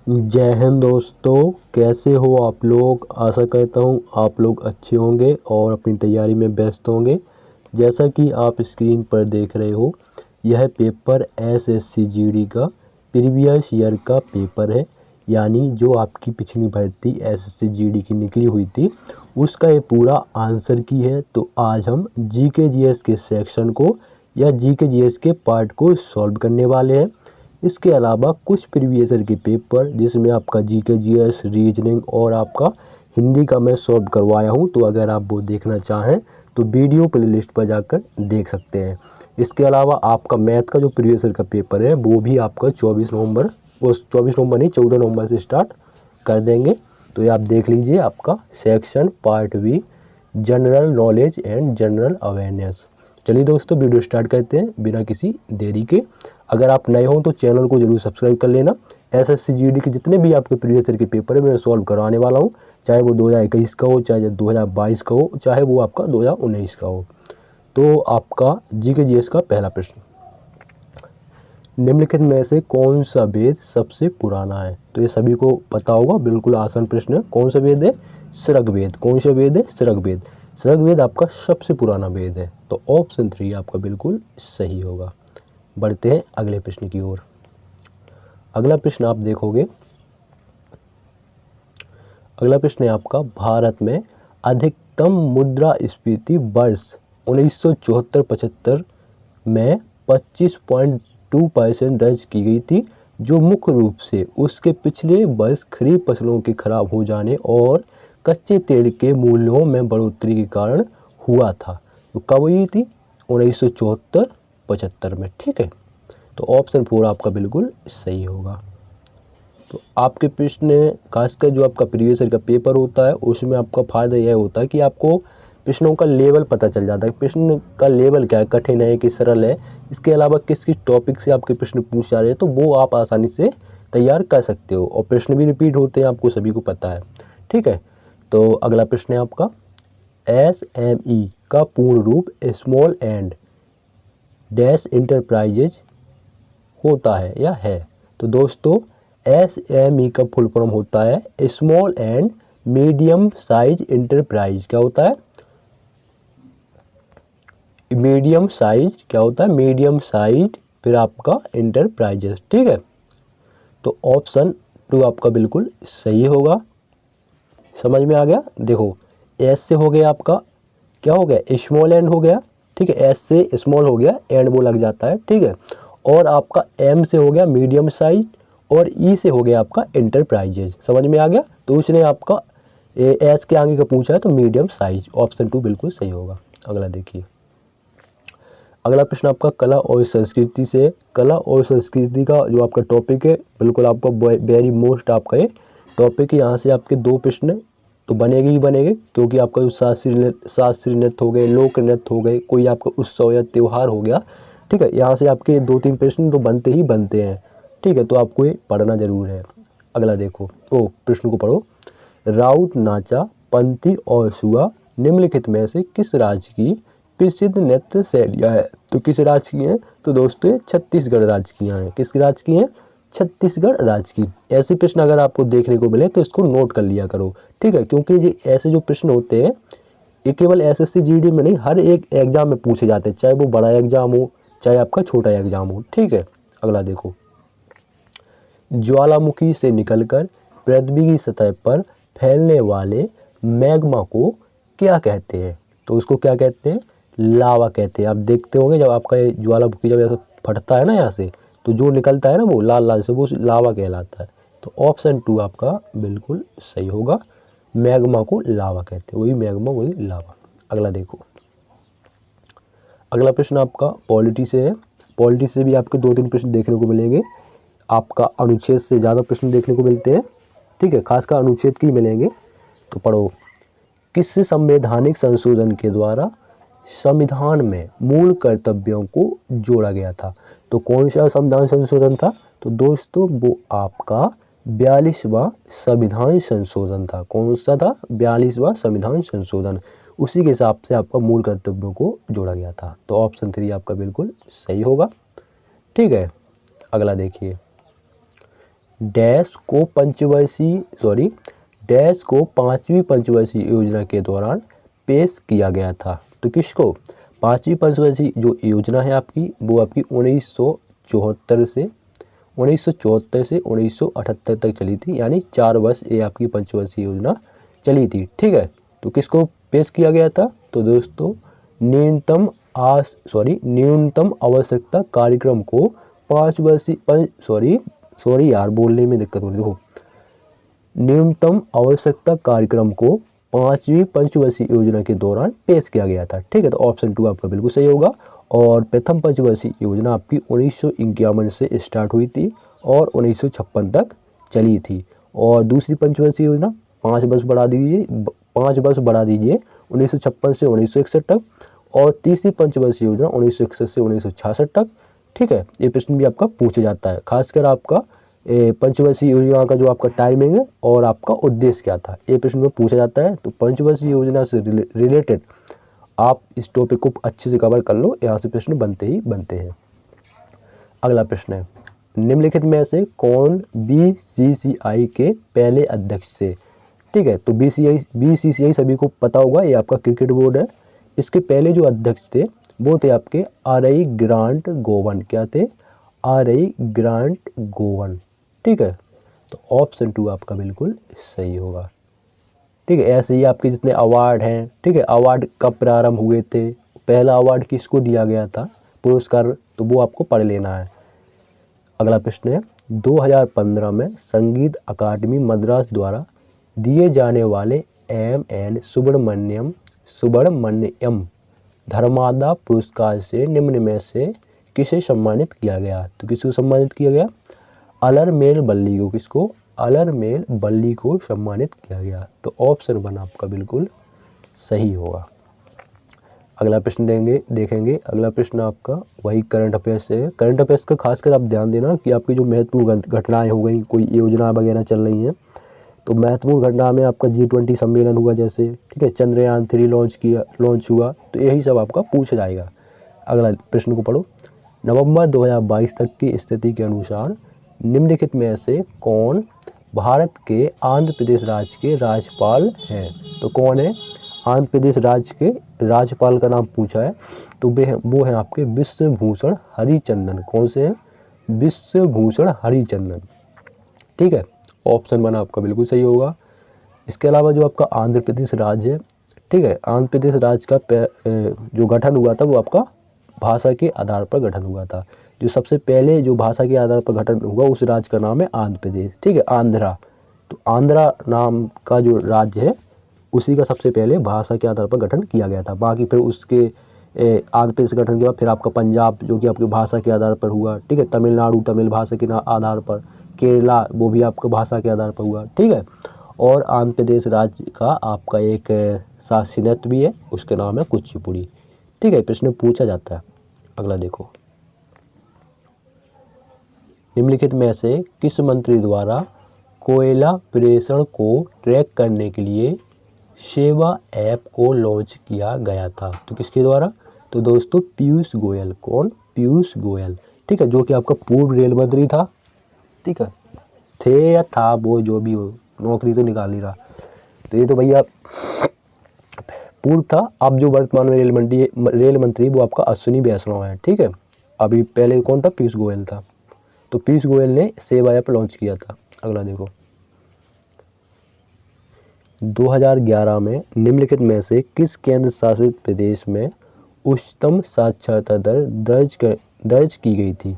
जय हिंद दोस्तों, कैसे हो आप लोग। आशा करता हूँ आप लोग अच्छे होंगे और अपनी तैयारी में व्यस्त होंगे। जैसा कि आप स्क्रीन पर देख रहे हो, यह पेपर एसएससी जीडी का प्रीवियस ईयर का पेपर है। यानी जो आपकी पिछली भर्ती एसएससी जीडी की निकली हुई थी उसका ये पूरा आंसर की है। तो आज हम जीके जीएस के सेक्शन को या जीके जीएस के पार्ट को सॉल्व करने वाले हैं। इसके अलावा कुछ प्रीवियस ईयर के पेपर जिसमें आपका जीके जीएस, रीजनिंग और आपका हिंदी का मैं सॉल्व करवाया हूं। तो अगर आप वो देखना चाहें तो वीडियो प्लेलिस्ट पर जाकर देख सकते हैं। इसके अलावा आपका मैथ का जो प्रीवियस ईयर का पेपर है वो भी आपका 24 नवंबर, वो 24 नवंबर नहीं 14 नवंबर से स्टार्ट कर देंगे। तो ये आप देख लीजिए, आपका section part B general knowledge and general awareness. चलिए दोस्तों, वीडियो स्टार्ट करते हैं बिना किसी देरी के। अगर आप नए हो तो चैनल को जरूर सब्सक्राइब कर लेना। एसएससी जीडी के जितने भी आपके प्रीवियस ईयर के पेपर है मैं सॉल्व करवाने वाला हूँ, चाहे वो 2021 का हो, चाहे 2022 का हो, चाहे वो आपका 2019 का हो। तो आपका जीके जीएस का पहला प्रश्न, निम्नलिखित में से कौन सा वेद सबसे पुराना है। तो ये सभी को पता होगा, बिल्कुल आसान प्रश्न है। कौन सा वेद है? सृग वेद। कौन सा वेद है? सृग वेद। सृग वेद आपका सबसे पुराना वेद है। तो ऑप्शन 3 आपका बिल्कुल सही होगा। बढ़ते हैं अगले प्रश्न की ओर। अगला प्रश्न आप देखोगे, अगला प्रश्न है आपका, भारत में अधिकतम मुद्रास्फीति वर्ष 1974-75 में 25.2% दर्ज की गई थी, जो मुख्य रूप से उसके पिछले वर्ष खरीफ फसलों के खराब हो जाने और कच्चे तेल के मूल्यों में बढ़ोतरी के कारण हुआ था। तो कब हुई थी? 1974-75 में। ठीक है, तो ऑप्शन 4 आपका बिल्कुल सही होगा। तो आपके प्रश्न, खासकर जो आपका प्रीवियस ईयर का पेपर होता है उसमें आपका फ़ायदा यह होता है कि आपको प्रश्नों का लेवल पता चल जाता है। प्रश्न का लेवल क्या है, कठिन है कि सरल है, इसके अलावा किस किस टॉपिक से आपके प्रश्न पूछ जा रहे हैं, तो वो आप आसानी से तैयार कर सकते हो। और प्रश्न भी रिपीट होते हैं, आपको सभी को पता है। ठीक है, तो अगला प्रश्न है आपका, SME का पूर्ण रूप स्मॉल एंड डैश इंटरप्राइजेज होता है या है। तो दोस्तों, SME का फुल फॉर्म होता है small and medium size enterprise. क्या होता है? मीडियम साइज क्या होता है? मीडियम साइज, फिर आपका इंटरप्राइजेस। ठीक है, तो ऑप्शन 2 आपका बिल्कुल सही होगा। समझ में आ गया? देखो, एस से हो गया आपका, क्या हो गया? स्मॉल एंड हो गया। ठीक है, एस से स्मॉल हो गया, एंड वो लग जाता है। ठीक है, और आपका एम से हो गया मीडियम साइज, और ई से हो गया आपका इंटरप्राइजेज। समझ में आ गया? तो उसने आपका एस के आगे का पूछा है तो मीडियम साइज। ऑप्शन 2 बिल्कुल सही होगा। अगला देखिए, अगला प्रश्न आपका कला और संस्कृति से। कला और संस्कृति का जो आपका टॉपिक है, बिल्कुल आपका वेरी मोस्ट आपका ये टॉपिक है। यहाँ से आपके 2 प्रश्न तो बनेंगे ही बनेंगे, क्योंकि आपका जो शास्त्रीय नृत्य हो गए, लोक नृत्य हो गए, कोई आपका उत्सव या त्यौहार हो गया। ठीक है, यहाँ से आपके 2-3 प्रश्न तो बनते ही बनते हैं। ठीक है, तो आपको ये पढ़ना जरूर है। अगला देखो, प्रश्न को पढ़ो। राउत, नाचा, पंथी और सुआ निम्नलिखित में से किस राज्य की प्रसिद्ध नृत्य शैलियाँ है। तो किस राज्य की हैं? तो दोस्तों ये छत्तीसगढ़ राज्य की हैं। किस राज्य की हैं? छत्तीसगढ़ राज्य की। ऐसे प्रश्न अगर आपको देखने को मिले तो इसको नोट कर लिया करो। ठीक है, क्योंकि ये ऐसे जो प्रश्न होते हैं ये केवल एसएससी जीडी में नहीं, हर एक एग्जाम में पूछे जाते हैं, चाहे वो बड़ा एग्जाम हो चाहे आपका छोटा एग्जाम हो। ठीक है, अगला देखो, ज्वालामुखी से निकलकर पृथ्वी की सतह पर फैलने वाले मैग्मा को क्या कहते हैं। तो उसको क्या कहते हैं? लावा कहते हैं। आप देखते होंगे जब आपका ये ज्वालामुखी जब ऐसा फटता है ना यहाँ से, तो जो निकलता है ना वो लाल लाल से, वो लावा कहलाता है। तो ऑप्शन 2 आपका बिल्कुल सही होगा। मैग्मा को लावा कहते हैं, वही मैग्मा वही लावा। अगला देखो, अगला प्रश्न आपका पॉलिटी से है। पॉलिटी से भी आपके 2-3 प्रश्न देखने को मिलेंगे। आपका अनुच्छेद से ज़्यादा प्रश्न देखने को मिलते हैं। ठीक है, खासकर अनुच्छेद की मिलेंगे। तो पढ़ो, किस संवैधानिक संशोधन के द्वारा संविधान में मूल कर्तव्यों को जोड़ा गया था। तो कौन सा संविधान संशोधन था? तो दोस्तों वो आपका 42वां संविधान संशोधन था। कौन सा था? 42वां संविधान संशोधन। उसी के हिसाब से आपका मूल कर्तव्यों को जोड़ा गया था। तो ऑप्शन 3 आपका बिल्कुल सही होगा। ठीक है, अगला देखिए, डैश को पांचवी पंचवर्षीय योजना के दौरान पेश किया गया था। तो किसको? पांचवी पंचवर्षीय जो योजना है आपकी, वो आपकी 1974 से 1978 तक चली थी, यानी 4 वर्ष ये आपकी पंचवर्षीय योजना चली थी। ठीक है, तो किसको पेश किया गया था? तो दोस्तों न्यूनतम आवश्यकता कार्यक्रम को 5 वर्षीय सॉरी यार बोलने में दिक्कत हो रही है। देखो, न्यूनतम आवश्यकता कार्यक्रम को 5वीं पंचवर्षीय योजना के दौरान पेश किया गया था। ठीक है, तो ऑप्शन 2 आपका बिल्कुल सही होगा। और प्रथम पंचवर्षीय योजना आपकी 1951 से स्टार्ट हुई थी और 1956 तक चली थी। और दूसरी पंचवर्षीय योजना 5 वर्ष बढ़ा दीजिए 1956 से 1961 तक। और तीसरी पंचवर्षीय योजना 1961 से 1966 तक। ठीक है, ये प्रश्न भी आपका पूछा जाता है, खासकर आपका पंचवर्षीय योजना का जो आपका टाइमिंग है और आपका उद्देश्य क्या था, ये प्रश्न में पूछा जाता है। तो पंचवर्षीय योजना से रिलेटेड आप इस टॉपिक को अच्छे से कवर कर लो, यहाँ से प्रश्न बनते ही बनते हैं। अगला प्रश्न है, निम्नलिखित में से कौन बीसीसीआई के पहले अध्यक्ष थे? ठीक है, तो बीसीसीआई सभी को पता होगा, ये आपका क्रिकेट बोर्ड है। इसके पहले जो अध्यक्ष थे वो थे आपके आर.आई. ग्रांट गोवन। क्या थे? आर.आई. ग्रांट गोवन। ठीक है, तो ऑप्शन 2 आपका बिल्कुल सही होगा। ठीक है, ऐसे ही आपके जितने अवार्ड हैं, ठीक है, अवार्ड कब प्रारंभ हुए थे, पहला अवार्ड किसको दिया गया था, पुरस्कार, तो वो आपको पढ़ लेना है। अगला प्रश्न है, 2015 में संगीत अकादमी मद्रास द्वारा दिए जाने वाले एम.एन. सुब्रमण्यम धर्मादा पुरस्कार से निम्न में से किसे सम्मानित किया गया? तो किसको सम्मानित किया गया? अलरमेल बल्ली को। किसको? अलरमेल बल्ली को सम्मानित किया गया। तो ऑप्शन 1 आपका बिल्कुल सही होगा। अगला प्रश्न देखेंगे। अगला प्रश्न आपका वही करंट अफेयर्स से है। करंट अफेयर्स का खासकर आप ध्यान देना कि आपकी जो महत्वपूर्ण घटनाएं हो गई, कोई योजना वगैरह चल रही हैं, तो महत्वपूर्ण घटना में आपका G20 सम्मेलन हुआ जैसे, ठीक है, चंद्रयान 3 लॉन्च हुआ, तो यही सब आपका पूछा जाएगा। अगला प्रश्न को पढ़ो। नवंबर 2022 तक की स्थिति के अनुसार निम्नलिखित में से कौन भारत के आंध्र प्रदेश राज्य के राज्यपाल हैं? तो कौन है आंध्र प्रदेश राज्य के राज्यपाल का नाम पूछा है, तो वो है आपके विश्वभूषण हरिचंदन। कौन से हैं? विश्वभूषण हरिचंदन। ठीक है, ऑप्शन 1 आपका बिल्कुल सही होगा। इसके अलावा जो आपका आंध्र प्रदेश राज्य है, ठीक है, आंध्र प्रदेश राज्य का जो गठन हुआ था वो आपका भाषा के आधार पर गठन हुआ था। जो सबसे पहले जो भाषा के आधार पर गठन हुआ उस राज्य का नाम है आंध्र प्रदेश। ठीक है, आंध्रा, तो आंध्रा नाम का जो राज्य है उसी का सबसे पहले भाषा के आधार पर गठन किया गया था। बाकी फिर उसके आंध्र प्रदेश गठन के बाद फिर आपका पंजाब जो कि आपकी भाषा के आधार पर हुआ। ठीक है, तमिलनाडु तमिल भाषा के आधार पर, केरला वो भी आपका भाषा के आधार पर हुआ। ठीक है, और आंध्र प्रदेश राज्य का आपका एक शासी नृत्य भी है, उसका नाम है कुचिपुड़ी। ठीक है, प्रश्न पूछा जाता है। अगला देखो, निम्नलिखित में से किस मंत्री द्वारा कोयला प्रेषण को ट्रैक करने के लिए सेवा ऐप को लॉन्च किया गया था? तो किसके द्वारा? तो दोस्तों पीयूष गोयल। कौन? पीयूष गोयल। ठीक है, जो कि आपका पूर्व रेल मंत्री था। ठीक है, थे या था, वो जो भी हो, नौकरी तो निकाल ही रहा। तो ये तो भैया पूर्व था। अब जो वर्तमान में रेल मंत्री वो आपका अश्विनी वैष्णव है। ठीक है, अभी पहले कौन था? पीयूष गोयल था। तो पीयूष गोयल ने सेवा ऐप लॉन्च किया था। अगला देखो, 2011 में निम्नलिखित में से किस केंद्र शासित प्रदेश में उच्चतम साक्षरता दर दर्ज की गई थी?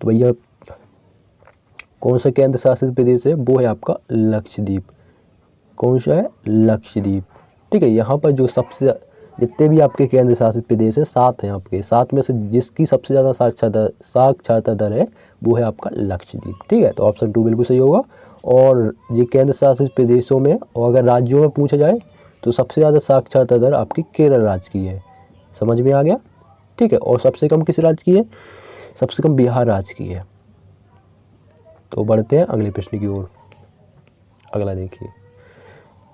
तो भैया कौन सा केंद्र शासित प्रदेश है? वो है आपका लक्षद्वीप। कौन सा है? लक्षद्वीप। ठीक है, यहाँ पर जो सबसे जितने भी आपके केंद्र शासित प्रदेश है 7 हैं आपके, 7 में से जिसकी सबसे ज़्यादा साक्षरता दर है वो है आपका लक्षद्वीप। ठीक है, तो ऑप्शन 2 बिल्कुल सही होगा। और ये केंद्र शासित प्रदेशों में और अगर राज्यों में पूछा जाए तो सबसे ज़्यादा साक्षरता दर आपकी केरल राज्य की है। समझ में आ गया? ठीक है, और सबसे कम किस राज्य की है? सबसे कम बिहार राज्य की है। तो बढ़ते हैं अगले प्रश्न की ओर। अगला देखिए,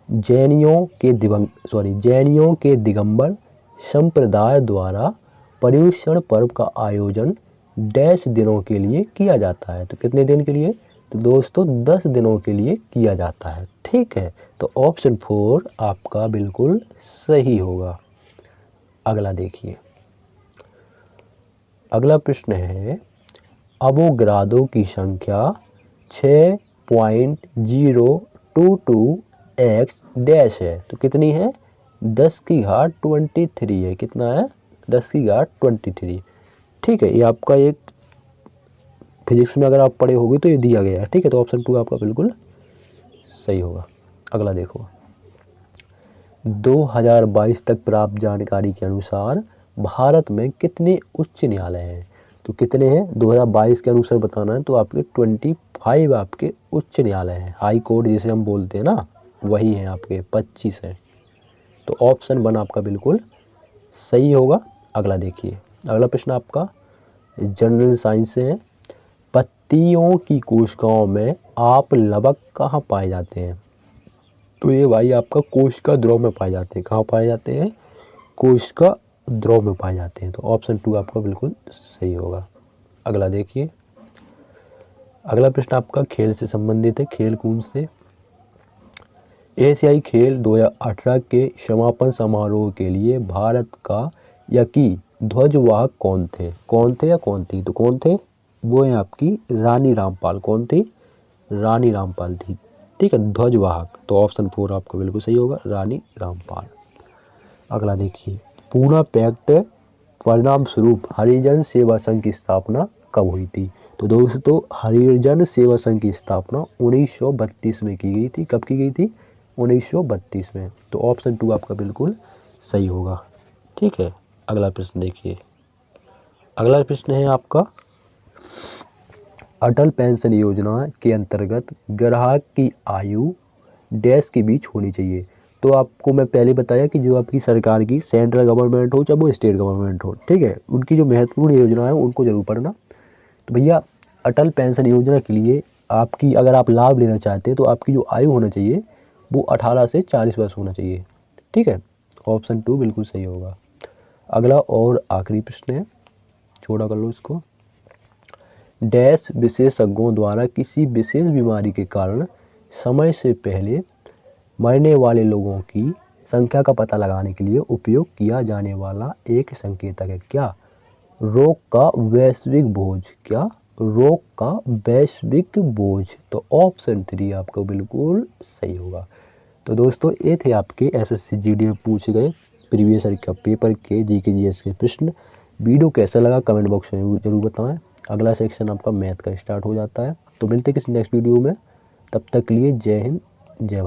जैनियों के दिगंबर संप्रदाय द्वारा पर्युषण पर्व का आयोजन डैश दिनों के लिए किया जाता है? तो कितने दिन के लिए? तो दोस्तों 10 दिनों के लिए किया जाता है। ठीक है, तो ऑप्शन 4 आपका बिल्कुल सही होगा। अगला देखिए, अगला प्रश्न है अवोगाद्रो की संख्या 6.022 x डैश है, तो कितनी है? 10 की घात 23 है। कितना है? 10 की घात 23। ठीक है, ये आपका एक फिजिक्स में अगर आप पढ़े होगे तो ये दिया गया है। ठीक है, तो ऑप्शन 2 आपका बिल्कुल सही होगा। अगला देखो, 2022 तक प्राप्त जानकारी के अनुसार भारत में कितने उच्च न्यायालय हैं? तो कितने हैं? 2022 के अनुसार बताना है, तो आपके 25 आपके उच्च न्यायालय हैं। हाई कोर्ट जिसे हम बोलते हैं ना, वही हैं आपके 25 हैं। तो ऑप्शन 1 आपका बिल्कुल सही होगा। अगला देखिए, अगला प्रश्न आपका जनरल साइंस से है। पत्तियों की कोशिकाओं में आप लवक कहाँ पाए जाते हैं? तो ये भाई आपका कोशिका द्रव में पाए जाते हैं। कहाँ पाए जाते हैं? कोशिका द्रव में पाए जाते हैं। तो ऑप्शन 2 आपका बिल्कुल सही होगा। अगला देखिए, अगला प्रश्न आपका खेल से संबंधित है, खेल कूद से। एशियाई खेल 2018 के समापन समारोह के लिए भारत का या की ध्वजवाहक कौन थे? कौन थे या कौन थी? तो कौन थे? वो है आपकी रानी रामपाल। कौन थी? रानी रामपाल थी। ठीक है, ध्वजवाहक। तो ऑप्शन 4 आपका बिल्कुल सही होगा, रानी रामपाल। अगला देखिए, पूना पैक्ट परिणाम स्वरूप हरिजन सेवा संघ की स्थापना कब हुई थी? तो दोस्तों हरिजन सेवा संघ की स्थापना 1932 में की गई थी। कब की गई थी? 1932 में। तो ऑप्शन 2 आपका बिल्कुल सही होगा। ठीक है, अगला प्रश्न देखिए, अगला प्रश्न है आपका अटल पेंशन योजना के अंतर्गत ग्राहक की आयु डैश के बीच होनी चाहिए। तो आपको मैं पहले बताया कि जो आपकी सरकार की सेंट्रल गवर्नमेंट हो चाहे वो स्टेट गवर्नमेंट हो, ठीक है, उनकी जो महत्वपूर्ण योजना है उनको जरूर पढ़ना। तो भैया अटल पेंशन योजना के लिए आपकी अगर आप लाभ लेना चाहते हैं तो आपकी जो आयु होना चाहिए वो 18 से 40 वर्ष होना चाहिए। ठीक है, ऑप्शन 2 बिल्कुल सही होगा। अगला और आखिरी प्रश्न है, छोटा कर लो इसको। डैश विशेषज्ञों द्वारा किसी विशेष बीमारी के कारण समय से पहले मरने वाले लोगों की संख्या का पता लगाने के लिए उपयोग किया जाने वाला एक संकेतक है। क्या? रोग का वैश्विक बोझ। क्या? रोग का वैश्विक बोझ। तो ऑप्शन 3 आपका बिल्कुल सही होगा। तो दोस्तों ये थे आपके एसएससी जीडी में पूछे गए प्रीवियस ईयर का पेपर के जीके जीएस के प्रश्न। वीडियो कैसा लगा कमेंट बॉक्स में जरूर बताएं। अगला सेक्शन आपका मैथ का स्टार्ट हो जाता है। तो मिलते हैं किसी नेक्स्ट वीडियो में, तब तक के लिए जय हिंद जय भारत।